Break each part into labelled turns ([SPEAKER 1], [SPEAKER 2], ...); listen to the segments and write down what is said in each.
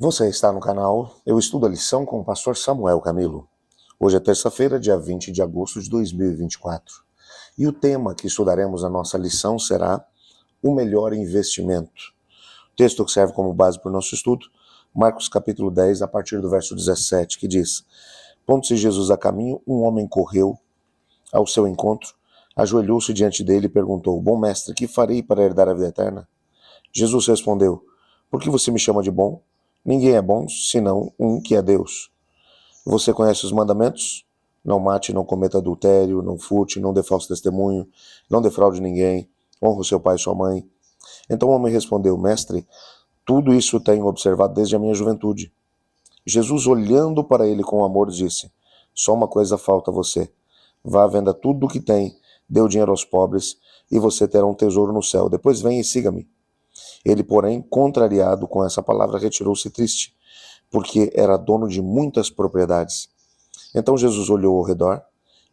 [SPEAKER 1] Você está no canal Eu Estudo a Lição com o pastor Samuel Camilo. Hoje é terça-feira, dia 20 de agosto de 2024. E o tema que estudaremos na nossa lição será o melhor investimento. O texto que serve como base para o nosso estudo, Marcos capítulo 10, a partir do verso 17, que diz: Pondo-se Jesus a caminho, um homem correu ao seu encontro, ajoelhou-se diante dele e perguntou: Bom mestre, que farei para herdar a vida eterna? Jesus respondeu: Por que você me chama de bom? Ninguém é bom, senão um que é Deus. Você conhece os mandamentos? Não mate, não cometa adultério, não furte, não dê falso testemunho, não defraude ninguém, honra o seu pai e sua mãe. Então o homem respondeu: Mestre, tudo isso tenho observado desde a minha juventude. Jesus, olhando para ele com amor, disse: Só uma coisa falta a você. Vá, venda tudo o que tem, dê o dinheiro aos pobres, e você terá um tesouro no céu. Depois venha e siga-me. Ele, porém, contrariado com essa palavra, retirou-se triste, porque era dono de muitas propriedades. Então Jesus olhou ao redor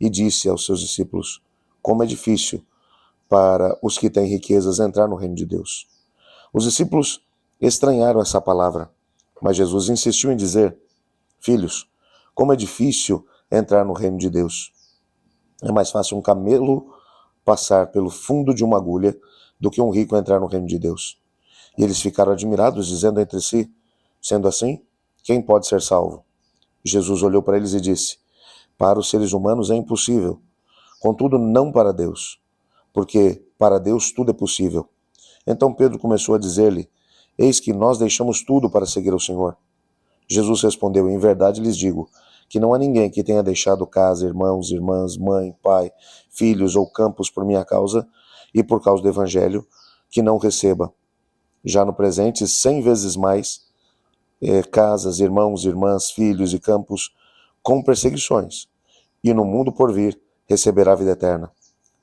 [SPEAKER 1] e disse aos seus discípulos: Como é difícil para os que têm riquezas entrar no reino de Deus. Os discípulos estranharam essa palavra, mas Jesus insistiu em dizer: Filhos, como é difícil entrar no reino de Deus. É mais fácil um camelo passar pelo fundo de uma agulha do que um rico entrar no reino de Deus. E eles ficaram admirados, dizendo entre si: Sendo assim, quem pode ser salvo? Jesus olhou para eles e disse: Para os seres humanos é impossível, contudo não para Deus, porque para Deus tudo é possível. Então Pedro começou a dizer-lhe: Eis que nós deixamos tudo para seguir ao Senhor. Jesus respondeu: Em verdade lhes digo que não há ninguém que tenha deixado casa, irmãos, irmãs, mãe, pai, filhos ou campos por minha causa e por causa do Evangelho, que não receba, já no presente, 100 vezes mais, casas, irmãos, irmãs, filhos e campos, com perseguições, e no mundo por vir receberá a vida eterna.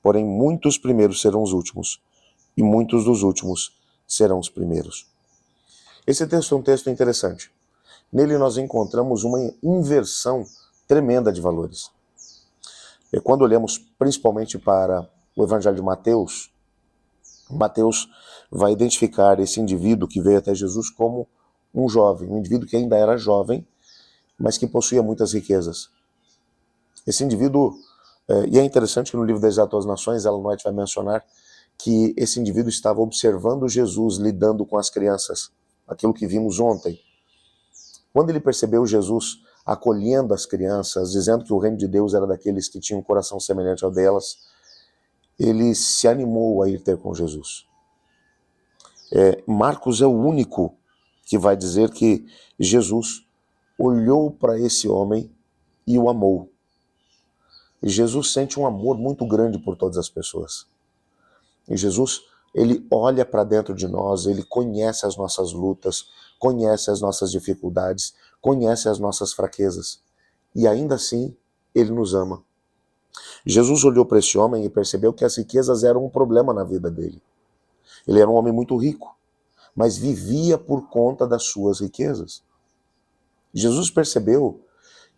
[SPEAKER 1] Porém, muitos primeiros serão os últimos, e muitos dos últimos serão os primeiros. Esse texto é um texto interessante. Nele nós encontramos uma inversão tremenda de valores. E quando olhamos principalmente para o Evangelho de Mateus, Mateus vai identificar esse indivíduo que veio até Jesus como um jovem, um indivíduo que ainda era jovem, mas que possuía muitas riquezas. Esse indivíduo, e é interessante que no livro das Exato às Nações, Ellen White vai mencionar que esse indivíduo estava observando Jesus lidando com as crianças, aquilo que vimos ontem. Quando ele percebeu Jesus acolhendo as crianças, dizendo que o reino de Deus era daqueles que tinham um coração semelhante ao delas, ele se animou a ir ter com Jesus. Marcos é o único que vai dizer que Jesus olhou para esse homem e o amou. E Jesus sente um amor muito grande por todas as pessoas. E Jesus, ele olha para dentro de nós, ele conhece as nossas lutas, conhece as nossas dificuldades, conhece as nossas fraquezas. E ainda assim, ele nos ama. Jesus olhou para esse homem e percebeu que as riquezas eram um problema na vida dele. Ele era um homem muito rico, mas vivia por conta das suas riquezas. Jesus percebeu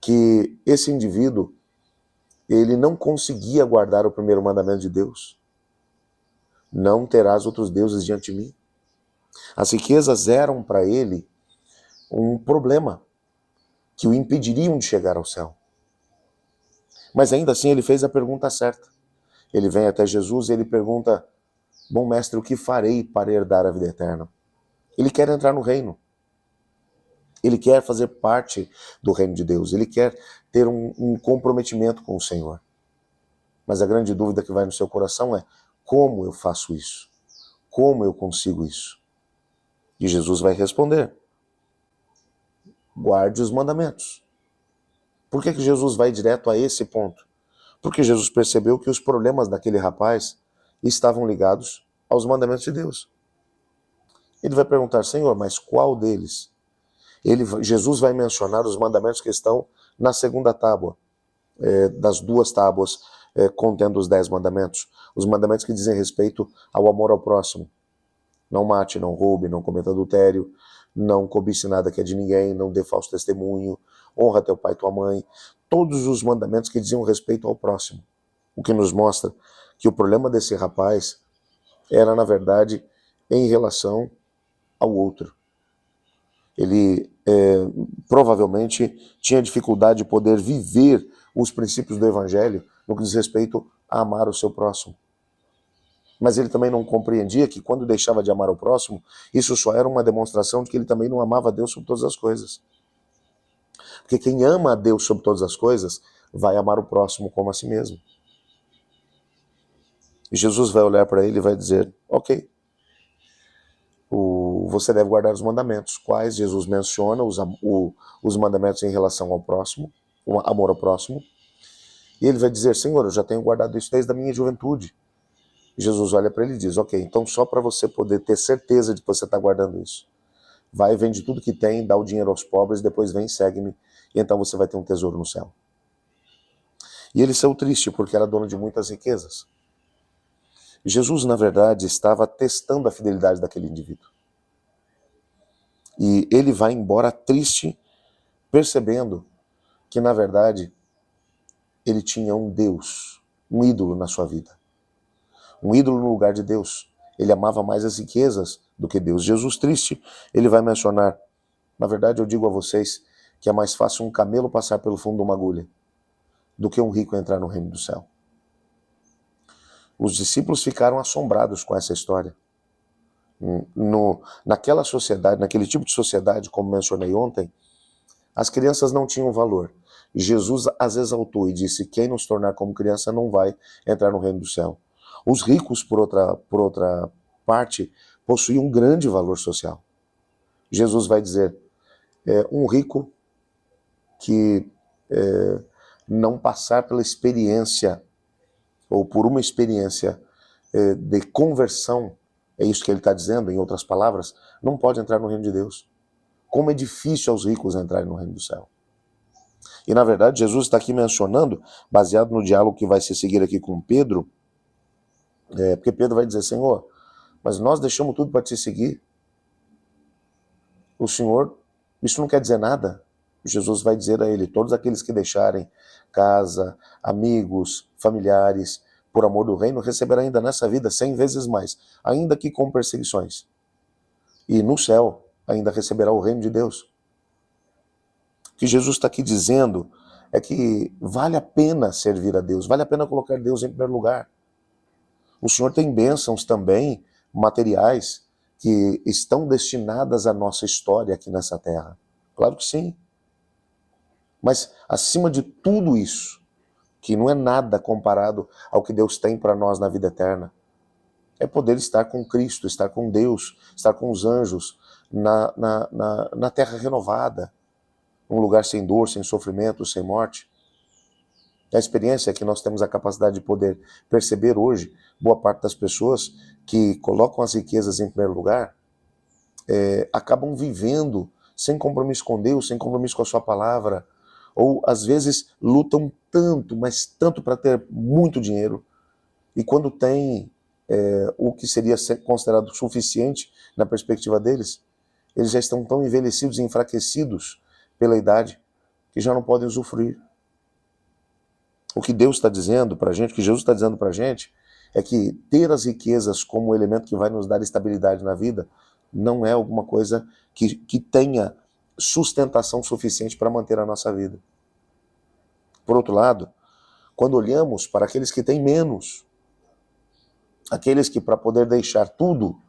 [SPEAKER 1] que esse indivíduo, ele não conseguia guardar o primeiro mandamento de Deus. Não terás outros deuses diante de mim. As riquezas eram para ele um problema que o impediriam de chegar ao céu. Mas ainda assim ele fez a pergunta certa. Ele vem até Jesus e ele pergunta: Bom mestre, o que farei para herdar a vida eterna? Ele quer entrar no reino. Ele quer fazer parte do reino de Deus. Ele quer ter um comprometimento com o Senhor. Mas a grande dúvida que vai no seu coração é: como eu faço isso? Como eu consigo isso? E Jesus vai responder: guarde os mandamentos. Por que Jesus vai direto a esse ponto? Porque Jesus percebeu que os problemas daquele rapaz estavam ligados aos mandamentos de Deus. Ele vai perguntar: Senhor, mas qual deles? Jesus vai mencionar os mandamentos que estão na segunda tábua, das duas tábuas contendo os 10 mandamentos. Os mandamentos que dizem respeito ao amor ao próximo. Não mate, não roube, não cometa adultério, não cobice nada que é de ninguém, não dê falso testemunho, honra teu pai e tua mãe. Todos os mandamentos que diziam respeito ao próximo. O que nos mostra que o problema desse rapaz era, na verdade, em relação ao outro. Ele provavelmente tinha dificuldade de poder viver os princípios do evangelho no que diz respeito a amar o seu próximo. Mas ele também não compreendia que quando deixava de amar o próximo, isso só era uma demonstração de que ele também não amava a Deus sobre todas as coisas. Porque quem ama a Deus sobre todas as coisas vai amar o próximo como a si mesmo. E Jesus vai olhar para ele e vai dizer, ok, você deve guardar os mandamentos. Quais? Jesus menciona os mandamentos em relação ao próximo, o amor ao próximo. E ele vai dizer, Senhor, eu já tenho guardado isso desde a minha juventude. E Jesus olha para ele e diz, ok, então só para você poder ter certeza de que você está guardando isso, vai, vende tudo que tem, dá o dinheiro aos pobres, depois vem, segue-me, e então você vai ter um tesouro no céu. E ele saiu triste porque era dono de muitas riquezas. Jesus, na verdade, estava testando a fidelidade daquele indivíduo. E ele vai embora triste, percebendo que, na verdade, ele tinha um Deus, um ídolo na sua vida. Um ídolo no lugar de Deus. Ele amava mais as riquezas do que Deus. Jesus, triste, ele vai mencionar, na verdade, eu digo a vocês que é mais fácil um camelo passar pelo fundo de uma agulha do que um rico entrar no reino do céu. Os discípulos ficaram assombrados com essa história. Naquela sociedade, naquele tipo de sociedade, como mencionei ontem, as crianças não tinham valor. Jesus as exaltou e disse, quem nos tornar como criança não vai entrar no reino do céu. Os ricos, por outra parte, possuíam um grande valor social. Jesus vai dizer, um rico que não passar pela experiência, ou por uma experiência de conversão, é isso que ele está dizendo, em outras palavras, não pode entrar no reino de Deus. Como é difícil aos ricos entrarem no reino do céu. E na verdade Jesus está aqui mencionando, baseado no diálogo que vai se seguir aqui com Pedro, porque Pedro vai dizer, Senhor, mas nós deixamos tudo para te seguir. O Senhor, isso não quer dizer nada. Jesus vai dizer a ele, todos aqueles que deixarem casa, amigos, familiares, por amor do reino, receberão ainda nessa vida 100 vezes mais, ainda que com perseguições. E no céu ainda receberá o reino de Deus. O que Jesus está aqui dizendo é que vale a pena servir a Deus, vale a pena colocar Deus em primeiro lugar. O Senhor tem bênçãos também materiais que estão destinadas à nossa história aqui nessa terra. Claro que sim. Mas acima de tudo isso, que não é nada comparado ao que Deus tem para nós na vida eterna, é poder estar com Cristo, estar com Deus, estar com os anjos na terra renovada, um lugar sem dor, sem sofrimento, sem morte. A experiência é que nós temos a capacidade de poder perceber hoje, boa parte das pessoas que colocam as riquezas em primeiro lugar, acabam vivendo sem compromisso com Deus, sem compromisso com a sua palavra, ou às vezes lutam tanto, mas tanto para ter muito dinheiro, e quando tem o que seria considerado suficiente na perspectiva deles, eles já estão tão envelhecidos e enfraquecidos pela idade que já não podem usufruir. O que Deus está dizendo para a gente, o que Jesus está dizendo para a gente, é que ter as riquezas como elemento que vai nos dar estabilidade na vida não é alguma coisa que tenha sustentação suficiente para manter a nossa vida. Por outro lado, quando olhamos para aqueles que têm menos, aqueles que para poder deixar tudo,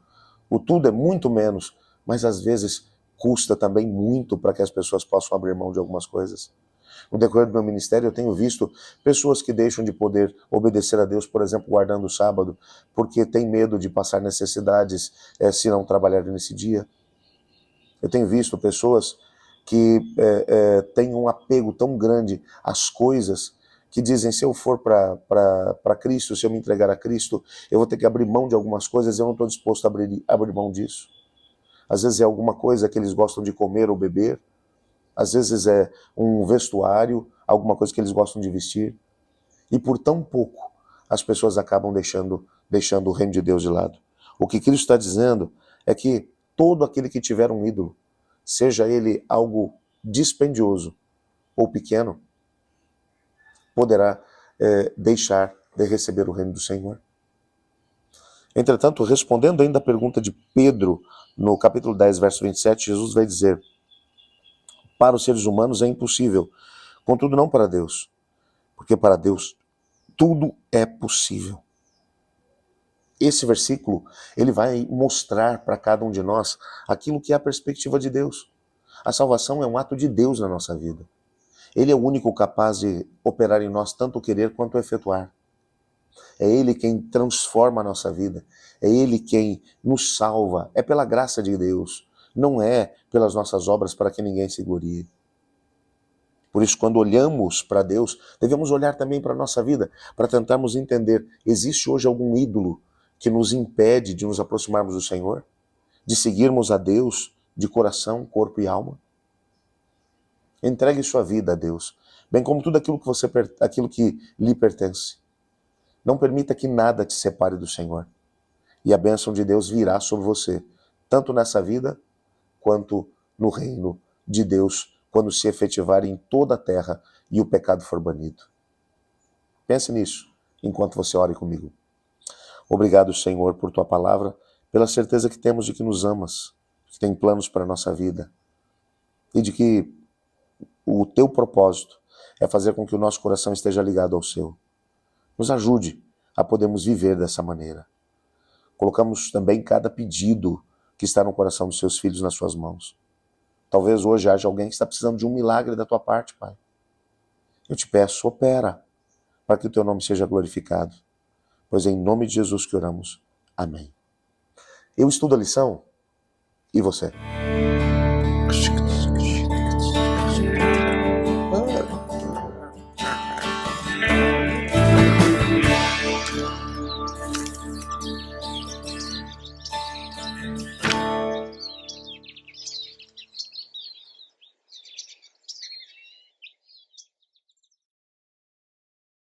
[SPEAKER 1] o tudo é muito menos, mas às vezes custa também muito para que as pessoas possam abrir mão de algumas coisas. No decorrer do meu ministério eu tenho visto pessoas que deixam de poder obedecer a Deus, por exemplo, guardando o sábado, porque tem medo de passar necessidades se não trabalharem nesse dia. Eu tenho visto pessoas que têm um apego tão grande às coisas, que dizem, se eu for para Cristo, se eu me entregar a Cristo, eu vou ter que abrir mão de algumas coisas, eu não estou disposto a abrir mão disso. Às vezes é alguma coisa que eles gostam de comer ou beber, às vezes é um vestuário, alguma coisa que eles gostam de vestir, e por tão pouco as pessoas acabam deixando o reino de Deus de lado. O que Cristo está dizendo é que todo aquele que tiver um ídolo, seja ele algo dispendioso ou pequeno, poderá deixar de receber o reino do Senhor. Entretanto, respondendo ainda a pergunta de Pedro, no capítulo 10, verso 27, Jesus vai dizer, para os seres humanos é impossível, contudo não para Deus, porque para Deus tudo é possível. Esse versículo, ele vai mostrar para cada um de nós aquilo que é a perspectiva de Deus. A salvação é um ato de Deus na nossa vida. Ele é o único capaz de operar em nós tanto o querer quanto o efetuar. É Ele quem transforma a nossa vida. É Ele quem nos salva. É pela graça de Deus. Não é pelas nossas obras para que ninguém se glorie. Por isso, quando olhamos para Deus, devemos olhar também para a nossa vida, para tentarmos entender, existe hoje algum ídolo que nos impede de nos aproximarmos do Senhor? De seguirmos a Deus de coração, corpo e alma? Entregue sua vida a Deus, bem como tudo aquilo que lhe pertence. Não permita que nada te separe do Senhor. E a bênção de Deus virá sobre você, tanto nessa vida, quanto no reino de Deus, quando se efetivar em toda a terra e o pecado for banido. Pense nisso, enquanto você ore comigo. Obrigado, Senhor, por tua palavra, pela certeza que temos de que nos amas, que tem planos para a nossa vida, e de que o teu propósito é fazer com que o nosso coração esteja ligado ao seu. Nos ajude a podermos viver dessa maneira. Colocamos também cada pedido que está no coração dos seus filhos nas suas mãos. Talvez hoje haja alguém que está precisando de um milagre da tua parte, Pai. Eu te peço, opera, para que o teu nome seja glorificado. Pois é em nome de Jesus que oramos. Amém. Eu estudo a lição, e você?